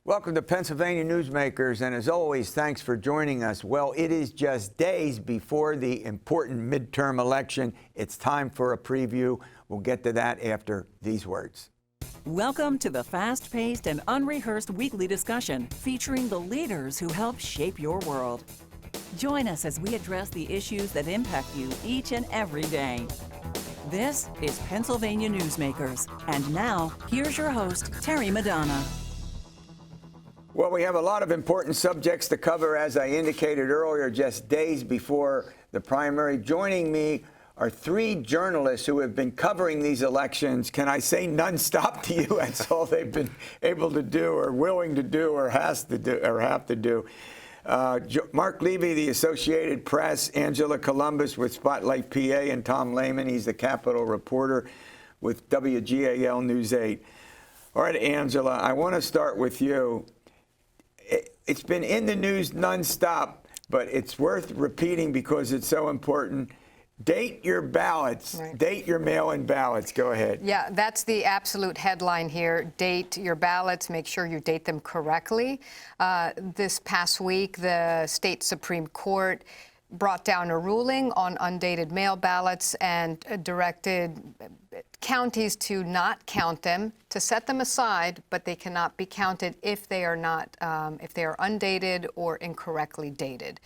Welcome to Pennsylvania Newsmakers, and as always, thanks for joining us. Well, it is just days before the important midterm election. It's time for a preview. We'll get to that after these words. Welcome to the fast-paced and unrehearsed weekly discussion featuring the leaders who help shape your world. Join us as we address the issues that impact you each and every day. This is Pennsylvania Newsmakers. And now, here's your host, Terry Madonna. Well, we have a lot of important subjects to cover, as I indicated earlier, just days before the primary. Joining me are three journalists who have been covering these elections. Can I say nonstop to you? That's all they've been able to do or willing to do or have to do. Marc Levy, the Associated Press, Angela Couloumbis with Spotlight PA, and Tom Lehman, he's the Capitol reporter with WGAL News 8. All right, Angela, I want to start with you. It's been in the news nonstop, but it's worth repeating because it's so important. Date your ballots. Right. Date your mail-in ballots. Go ahead. Yeah, that's the absolute headline here. Date your ballots. Make sure you date them correctly. This past week, the state Supreme Court brought down a ruling on undated mail ballots and directed counties to not count them, to set them aside, but they cannot be counted if they are not, if they are undated or incorrectly dated.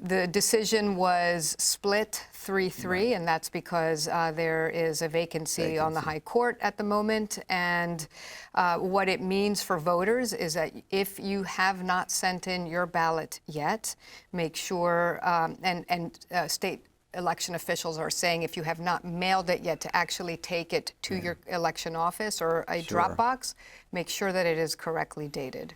The decision was split 3-3, and that's because there is a vacancy on the High Court at the moment. And what it means for voters is that if you have not sent in your ballot yet, make sure, state election officials are saying if you have not mailed it yet, to actually take it to your election office or a drop box, make sure that it is correctly dated.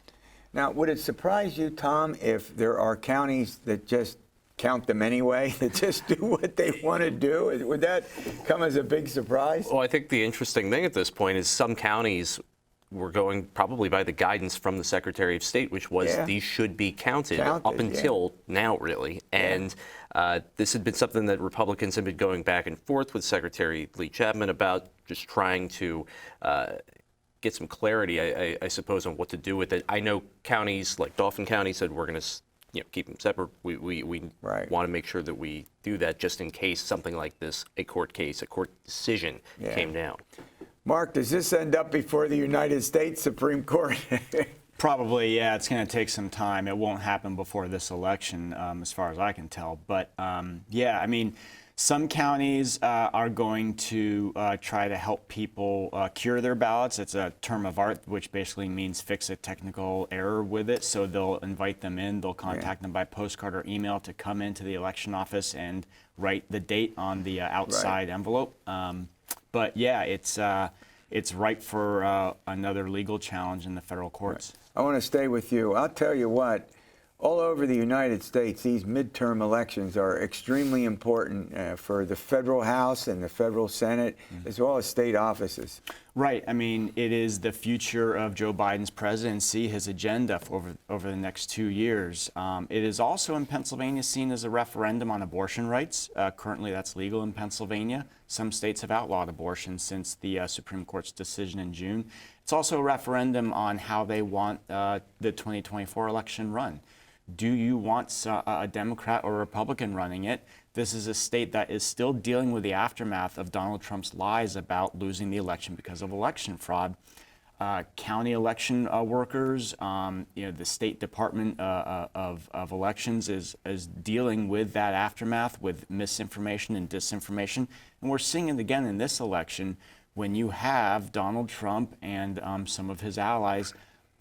Now, would it surprise you, Tom, if there are counties that just count them anyway, that just do what they want to do? Would that come as a big surprise? Well, I think the interesting thing at this point is some counties were going probably by the guidance from the Secretary of State, which was these should be counted up until now, really. And this had been something that Republicans had been going back and forth with Secretary Lee Chapman about, just trying to get some clarity, I suppose, on what to do with it. I know counties like Dauphin County said we're going to keep them separate. We want to make sure that we do that just in case something like this, a court case, a court decision came down. Mark, does this end up before the United States Supreme Court? Probably, yeah. It's going to take some time. It won't happen before this election, as far as I can tell. But, yeah, I mean, some counties are going to try to help people cure their ballots. It's a term of art, which basically means fix a technical error with it. So they'll invite them in. They'll contact them by postcard or email to come into the election office and write the date on the outside envelope. But yeah, it's ripe for another legal challenge in the federal courts. I want to stay with you. I'll tell you what, all over the United States, these midterm elections are extremely important for the federal House and the federal Senate, as well as state offices. Right. I mean, it is the future of Joe Biden's presidency, his agenda for over the next 2 years. It is also in Pennsylvania seen as a referendum on abortion rights. Currently, that's legal in Pennsylvania. Some states have outlawed abortion since the Supreme Court's decision in June. It's also a referendum on how they want the 2024 election run. Do you want a Democrat or Republican running it? This is a state that is still dealing with the aftermath of Donald Trump's lies about losing the election because of election fraud. County election workers, the State Department of Elections is dealing with that aftermath with misinformation and disinformation. And we're seeing it again in this election when you have Donald Trump and some of his allies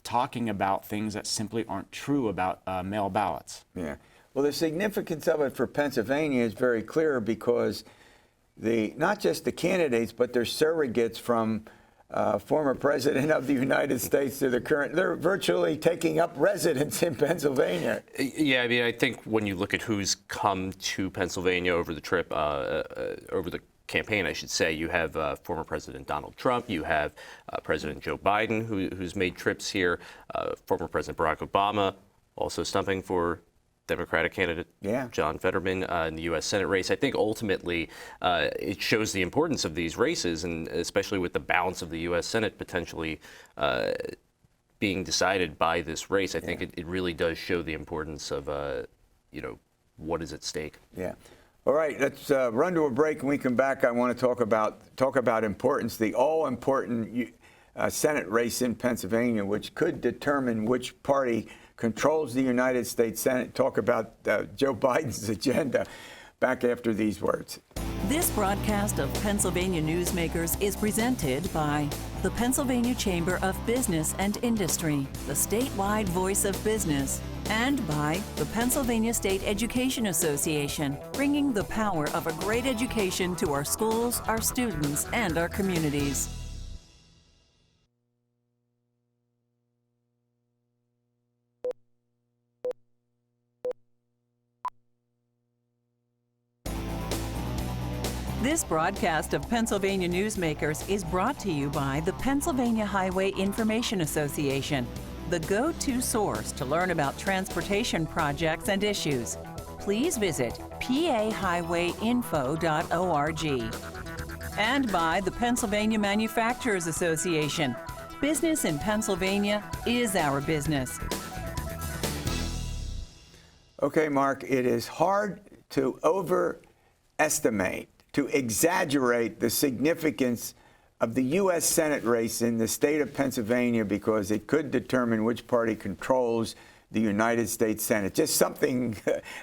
talking about things that simply aren't true about mail ballots. Yeah. Well, the significance of it for Pennsylvania is very clear because not just the candidates, but their surrogates from former president of the United States to the current, they're virtually taking up residence in Pennsylvania. Yeah, I mean, I think when you look at who's come to Pennsylvania over the trip, over the campaign, I should say, you have former President Donald Trump, you have President Joe Biden, who's made trips here, former President Barack Obama, also stumping for Democratic candidate John Fetterman in the U.S. Senate race. I think ultimately it shows the importance of these races, and especially with the balance of the U.S. Senate potentially being decided by this race, I think it really does show the importance of, what is at stake. Yeah. All right, let's run to a break. When we come back, I want to talk about importance, the all-important Senate race in Pennsylvania, which could determine which party controls the United States Senate. Talk about Joe Biden's agenda. Back after these words. This broadcast of Pennsylvania Newsmakers is presented by the Pennsylvania Chamber of Business and Industry, the statewide voice of business, and by the Pennsylvania State Education Association, bringing the power of a great education to our schools, our students, and our communities. This broadcast of Pennsylvania Newsmakers is brought to you by the Pennsylvania Highway Information Association, the go-to source to learn about transportation projects and issues. Please visit pahighwayinfo.org. And by the Pennsylvania Manufacturers Association. Business in Pennsylvania is our business. Okay, Mark, it is hard to overestimate, to exaggerate the significance of the U.S. Senate race in the state of Pennsylvania because it could determine which party controls the United States Senate. Just something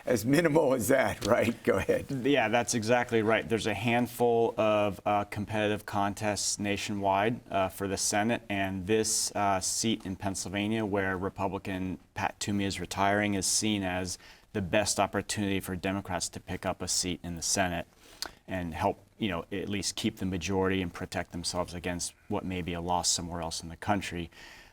as minimal as that, right? Go ahead. Yeah, that's exactly right. There's a handful of competitive contests nationwide for the Senate, and this seat in Pennsylvania, where Republican Pat Toomey is retiring, is seen as the best opportunity for Democrats to pick up a seat in the Senate and help, at least keep the majority and protect themselves against what may be a loss somewhere else in the country.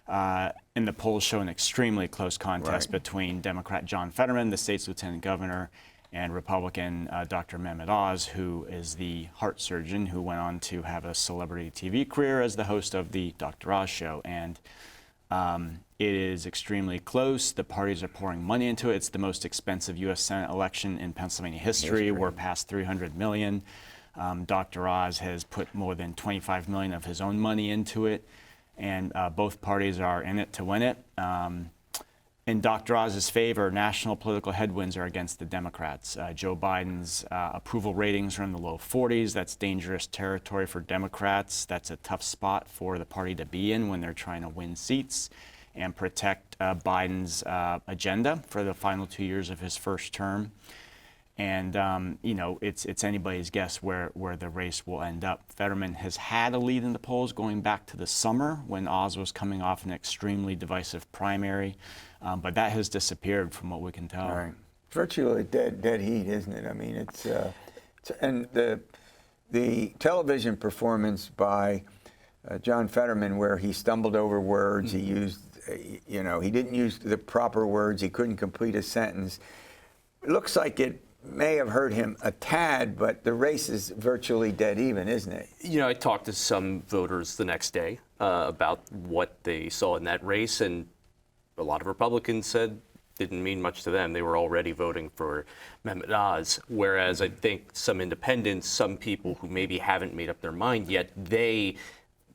And the polls show an extremely close contest between Democrat John Fetterman, the state's lieutenant governor, and Republican Dr. Mehmet Oz, who is the heart surgeon who went on to have a celebrity TV career as the host of the Dr. Oz show. And it is extremely close. The parties are pouring money into it. It's the most expensive U.S. Senate election in Pennsylvania history. We're past $300 million. Dr. Oz has put more than $25 million of his own money into it, and both parties are in it to win it. In Dr. Oz's favor, national political headwinds are against the Democrats. Joe Biden's approval ratings are in the low 40s. That's dangerous territory for Democrats. That's a tough spot for the party to be in when they're trying to win seats and protect Biden's agenda for the final 2 years of his first term. And, it's anybody's guess where the race will end up. Fetterman has had a lead in the polls going back to the summer when Oz was coming off an extremely divisive primary. But that has disappeared from what we can tell. Right. Virtually dead heat, isn't it? I mean, it's and the television performance by John Fetterman, where he stumbled over words, he used, he didn't use the proper words, he couldn't complete a sentence. It looks like it may have hurt him a tad, but the race is virtually dead even, isn't it? I talked to some voters the next day about what they saw in that race, and a lot of Republicans said didn't mean much to them. They were already voting for Mehmet Oz, whereas I think some independents, some people who maybe haven't made up their mind yet, they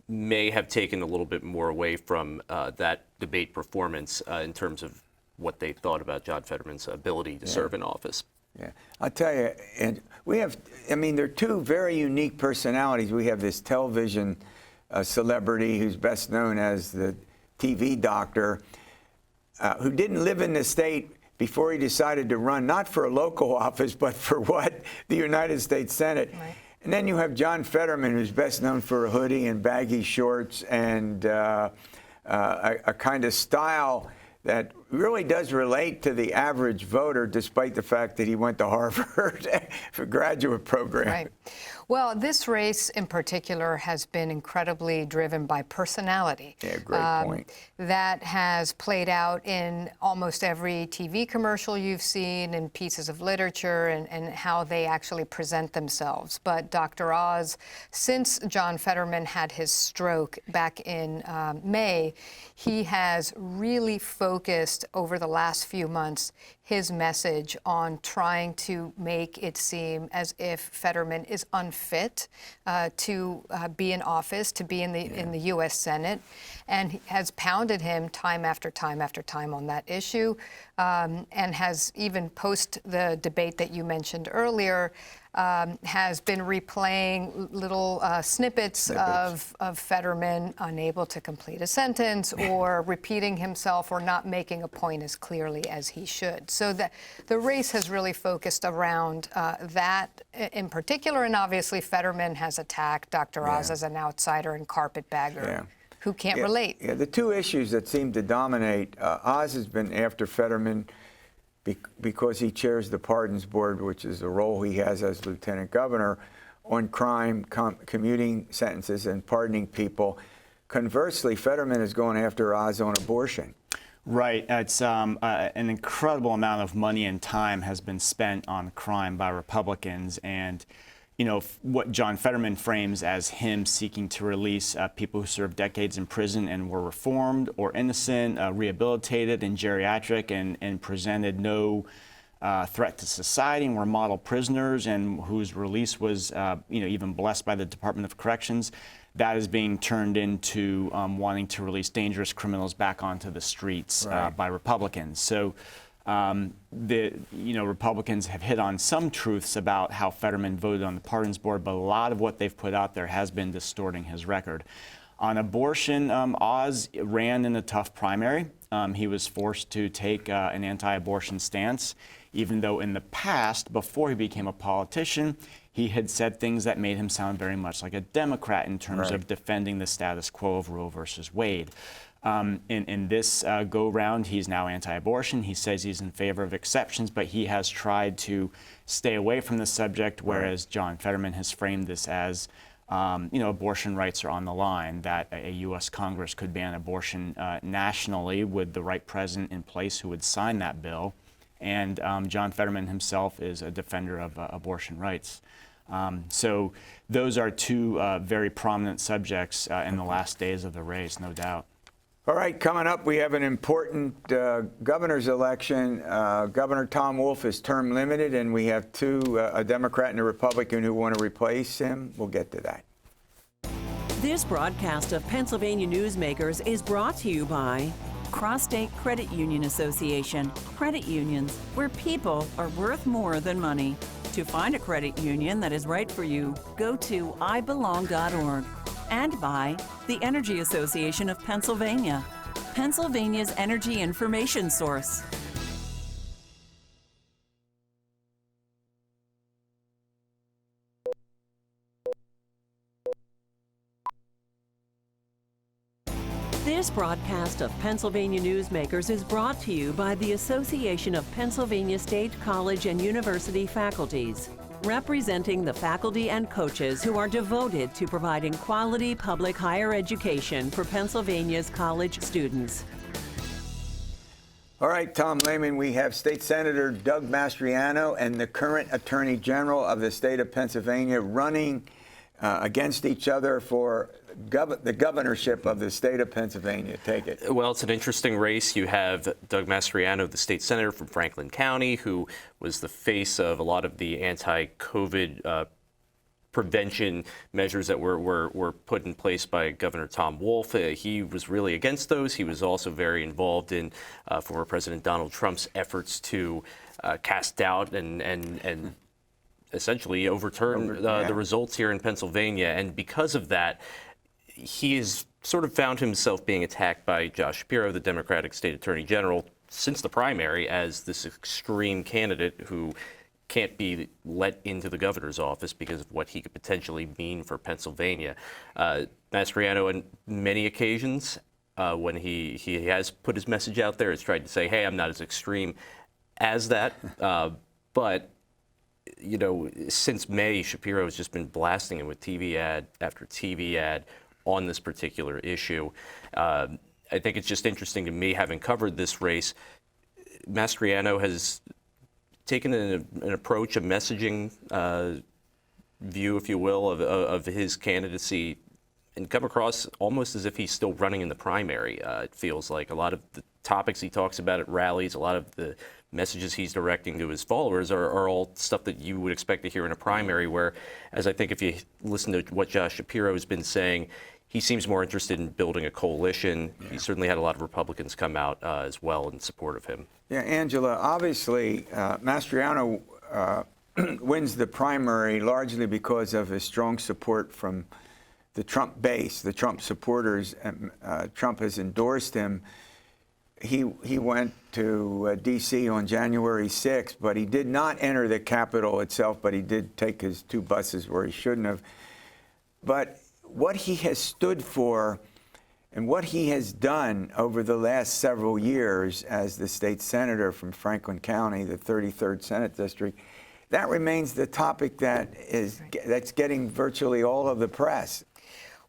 may have taken a little bit more away from that debate performance in terms of what they thought about John Fetterman's ability to serve in office. Yeah, I'll tell you, and they're two very unique personalities. We have this television celebrity who's best known as the TV doctor, who didn't live in the state before he decided to run, not for a local office, but for the United States Senate. Right. And then you have John Fetterman, who's best known for a hoodie and baggy shorts and a kind of style that really does relate to the average voter, despite the fact that he went to Harvard for a graduate program. Right. Well, this race in particular has been incredibly driven by personality. Yeah, great point. That has played out in almost every TV commercial you've seen, and pieces of literature, and how they actually present themselves. But Dr. Oz, since John Fetterman had his stroke back in May, he has really focused focused over the last few months his message on trying to make it seem as if Fetterman is unfit to be in office, to be in the U.S. Senate, and he has pounded him time after time after time on that issue, and has even post the debate that you mentioned earlier, has been replaying little snippets of Fetterman unable to complete a sentence or repeating himself or not making a point as clearly as he should. So the race has really focused around that in particular, and obviously Fetterman has attacked Dr. Oz as an outsider and carpetbagger who can't relate. Yeah, the two issues that seem to dominate, Oz has been after Fetterman because he chairs the Pardons Board, which is a role he has as Lieutenant Governor, on crime, commuting sentences, and pardoning people. Conversely, Fetterman is going after Oz on abortion. Right. It's an incredible amount of money and time has been spent on crime by Republicans, and what John Fetterman frames as him seeking to release people who served decades in prison and were reformed or innocent, rehabilitated and geriatric, and presented no threat to society and were model prisoners, and whose release was even blessed by the Department of Corrections. That is being turned into wanting to release dangerous criminals back onto the streets by Republicans. So Republicans have hit on some truths about how Fetterman voted on the Pardons Board, but a lot of what they've put out there has been distorting his record. On abortion, Oz ran in a tough primary. He was forced to take an anti-abortion stance, even though in the past, before he became a politician, he had said things that made him sound very much like a Democrat in terms of defending the status quo of Roe versus Wade. In this go-round, he's now anti-abortion. He says he's in favor of exceptions, but he has tried to stay away from the subject, whereas John Fetterman has framed this as, abortion rights are on the line, that a U.S. Congress could ban abortion nationally with the right president in place who would sign that bill. And John Fetterman himself is a defender of abortion rights. So those are two very prominent subjects in the last days of the race, no doubt. All right, coming up, we have an important governor's election. Governor Tom Wolf is term limited, and we have a Democrat and a Republican who want to replace him. We'll get to that. This broadcast of Pennsylvania Newsmakers is brought to you by Cross-State Credit Union Association. Credit unions, where people are worth more than money. To find a credit union that is right for you, go to ibelong.org. And by the Energy Association of Pennsylvania, Pennsylvania's energy information source. This broadcast of Pennsylvania Newsmakers is brought to you by the Association of Pennsylvania State College and University Faculties, representing the faculty and coaches who are devoted to providing quality public higher education for Pennsylvania's college students. All right, Tom Lehman, we have State Senator Doug Mastriano and the current Attorney General of the state of Pennsylvania running against each other for the governorship of the state of Pennsylvania. Take it. Well, it's an interesting race. You have Doug Mastriano, the state senator from Franklin County, who was the face of a lot of the anti-COVID prevention measures that were put in place by Governor Tom Wolf. He was really against those. He was also very involved in former President Donald Trump's efforts to cast doubt and essentially overturn the results here in Pennsylvania. And because of that, he has sort of found himself being attacked by Josh Shapiro, the Democratic State Attorney General, since the primary, as this extreme candidate who can't be let into the governor's office because of what he could potentially mean for Pennsylvania. Mastriano, on many occasions, when he has put his message out there, has tried to say, hey, I'm not as extreme as that. But since May, Shapiro has just been blasting him with TV ad after TV ad on this particular issue. I think it's just interesting to me, having covered this race. Mastriano has taken an approach, a messaging view, if you will, of his candidacy, and come across almost as if he's still running in the primary. It feels like a lot of the topics he talks about at rallies, a lot of the messages he's directing to his followers are all stuff that you would expect to hear in a primary, where, as I think if you listen to what Josh Shapiro has been saying, he seems more interested in building a coalition. Yeah. He certainly had a lot of Republicans come out as well in support of him. Yeah, Angela, obviously Mastriano wins the primary largely because of his strong support from the Trump base, the Trump supporters. Trump has endorsed him. He went to D.C. on January 6th, but he did not enter the Capitol itself, but he did take his 2 buses where he shouldn't have. But what he has stood for and what he has done over the last several years as the state senator from Franklin County, the 33rd Senate District, that remains the topic that's getting virtually all of the press.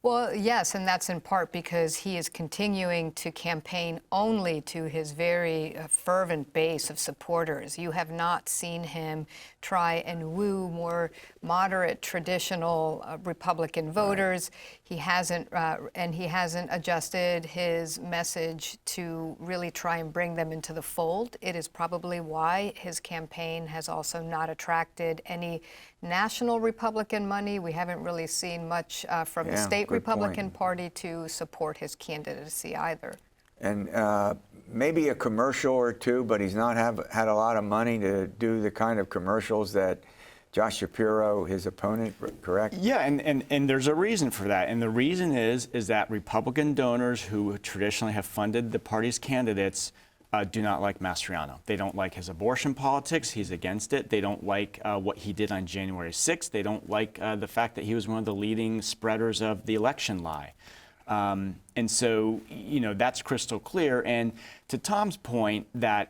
Well, yes, and that's in part because he is continuing to campaign only to his very fervent base of supporters. You have not seen him try and woo more moderate, traditional Republican voters. Right. He hasn't, and he hasn't adjusted his message to really try and bring them into the fold. It is probably why his campaign has also not attracted any national Republican money. We haven't really seen much from the state Republican Party to support his candidacy either. And maybe a commercial or two, but he's not had a lot of money to do the kind of commercials that Josh Shapiro, his opponent, correct? Yeah, and there's a reason for that. And the reason is that Republican donors who traditionally have funded the party's candidates do not like Mastriano. They don't like his abortion politics. He's against it. They don't like what he did on January 6th. They don't like the fact that he was one of the leading spreaders of the election lie. And so, you know, that's crystal clear. And to Tom's point that,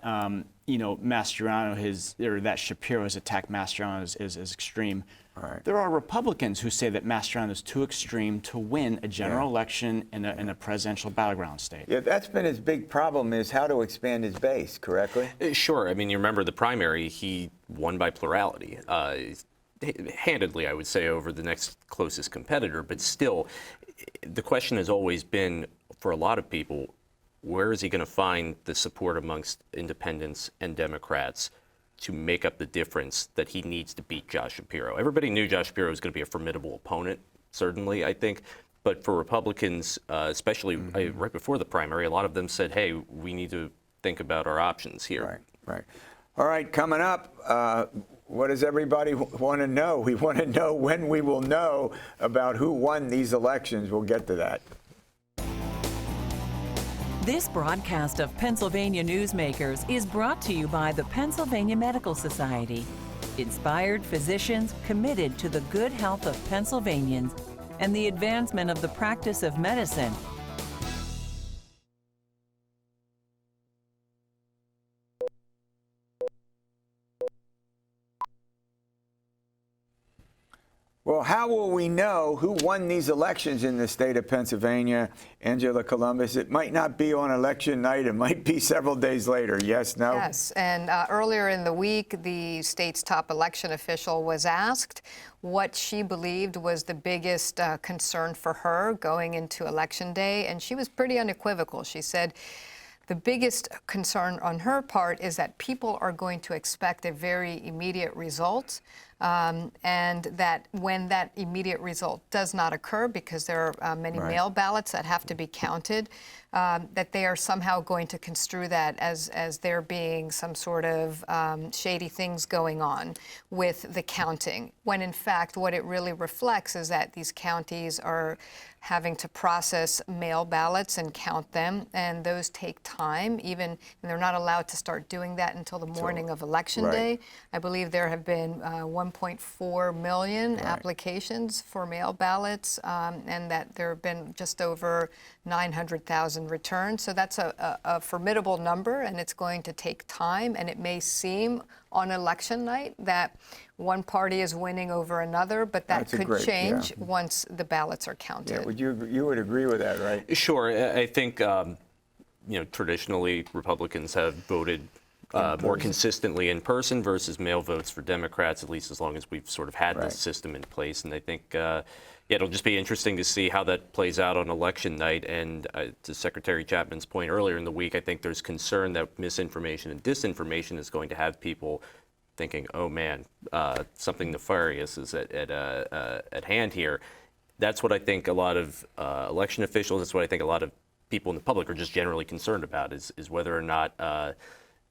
you know, Mastriano, that Shapiro has attacked Mastriano is extreme. Right. There are Republicans who say that Mastriano is too extreme to win a general election in a presidential battleground state. Yeah, that's been his big problem, is how to expand his base, correctly? Sure. I mean, you remember the primary, he won by plurality. Handedly, I would say, over the next closest competitor. But still, the question has always been, for a lot of people, where is he going to find the support amongst independents and Democrats to make up the difference that he needs to beat Josh Shapiro? Everybody knew Josh Shapiro was going to be a formidable opponent, certainly, I think. But for Republicans, especially right before the primary, a lot of them said, hey, we need to think about our options here. Right, right. All right, coming up, what does everybody want to know? We want to know when we will know about who won these elections. We'll get to that. This broadcast of Pennsylvania Newsmakers is brought to you by the Pennsylvania Medical Society. Inspired physicians committed to the good health of Pennsylvanians and the advancement of the practice of medicine. Well, how will we know who won these elections in the state of Pennsylvania, Angela Couloumbis? It might not be on election night. It might be several days later. Yes, no? Yes, and earlier in the week, the state's top election official was asked what she believed was the biggest concern for her going into Election Day, and she was pretty unequivocal. She said the biggest concern on her part is that people are going to expect a very immediate result. And that when that immediate result does not occur, because there are many mail ballots that have to be counted, that they are somehow going to construe that as there being some sort of shady things going on with the counting, when in fact what it really reflects is that these counties are having to process mail ballots and count them, and those take time, and they're not allowed to start doing that until the morning of Election Day. I believe there have been 1.4 million applications for mail ballots, and that there have been just over 900,000 returned. So that's a formidable number, and it's going to take time, and it may seem on election night that one party is winning over another, but that could change once the ballots are counted. Yeah, you would agree with that, right? Sure. I think, you know, traditionally Republicans have voted more consistently in person versus mail votes for Democrats, at least as long as we've sort of had this system in place. And I think, yeah, it'll just be interesting to see how that plays out on election night. And to Secretary Chapman's point earlier in the week, I think there's concern that misinformation and disinformation is going to have people thinking, oh man, something nefarious is at hand here. That's what I think a lot of election officials, that's what I think a lot of people in the public are just generally concerned about, is whether or not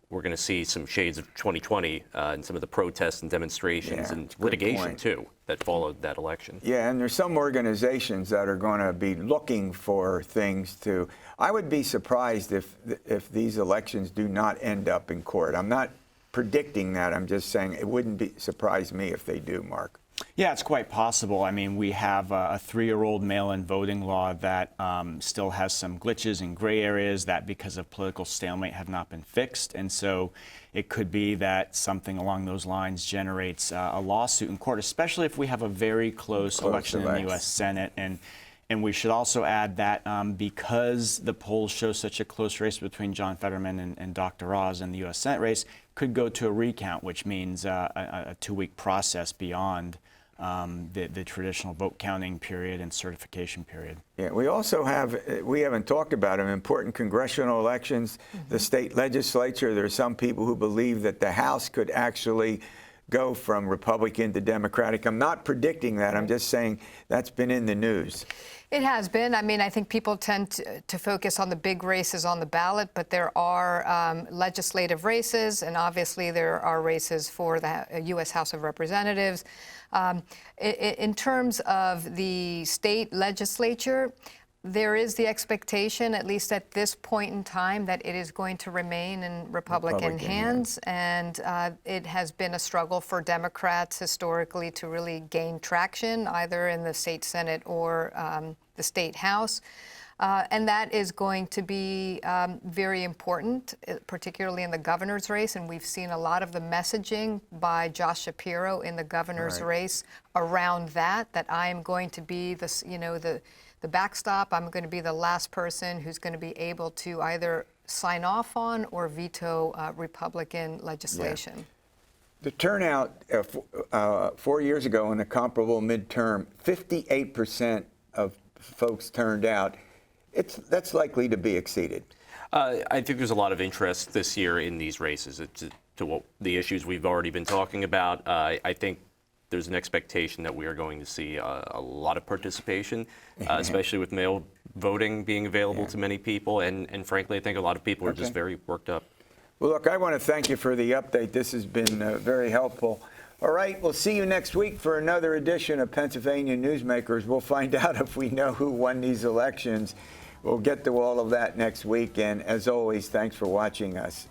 we're going to see some shades of 2020 in some of the protests and demonstrations and litigation too that followed that election. Yeah, and there's some organizations that are going to be looking for things to. I would be surprised if these elections do not end up in court. I'm not predicting that. I'm just saying it wouldn't surprise me if they do, Mark. Yeah, it's quite possible. I mean, we have a 3-year-old mail-in voting law that still has some glitches and gray areas that, because of political stalemate, have not been fixed. And so it could be that something along those lines generates a lawsuit in court, especially if we have a very close election in the U.S. Senate. And we should also add that because the polls show such a close race between John Fetterman and Dr. Oz in the U.S. Senate race, could go to a recount, which means a 2-week process beyond the traditional vote counting period and certification period. Yeah, we also have, we haven't talked about them, important congressional elections, the state legislature. There are some people who believe that the House could actually go from Republican to Democratic. I'm not predicting that. I'm just saying that's been in the news. It has been. I mean, I think people tend to focus on the big races on the ballot, but there are legislative races, and obviously there are races for the U.S. House of Representatives. In terms of the state legislature, there is the expectation, at least at this point in time, that it is going to remain in Republican hands. And it has been a struggle for Democrats historically to really gain traction, either in the state Senate or the state House. And that is going to be very important, particularly in the governor's race. And we've seen a lot of the messaging by Josh Shapiro in the governor's race around that I am going to be the backstop. I'm going to be the last person who's going to be able to either sign off on or veto Republican legislation. Yeah. The turnout 4 years ago in a comparable midterm, 58% of folks turned out. That's likely to be exceeded. I think there's a lot of interest this year in these races to the issues we've already been talking about. I think there's an expectation that we are going to see a lot of participation, especially with mail voting being available to many people. And frankly, I think a lot of people are just very worked up. Well, look, I want to thank you for the update. This has been very helpful. All right, we'll see you next week for another edition of Pennsylvania Newsmakers. We'll find out if we know who won these elections. We'll get to all of that next week. And as always, thanks for watching us.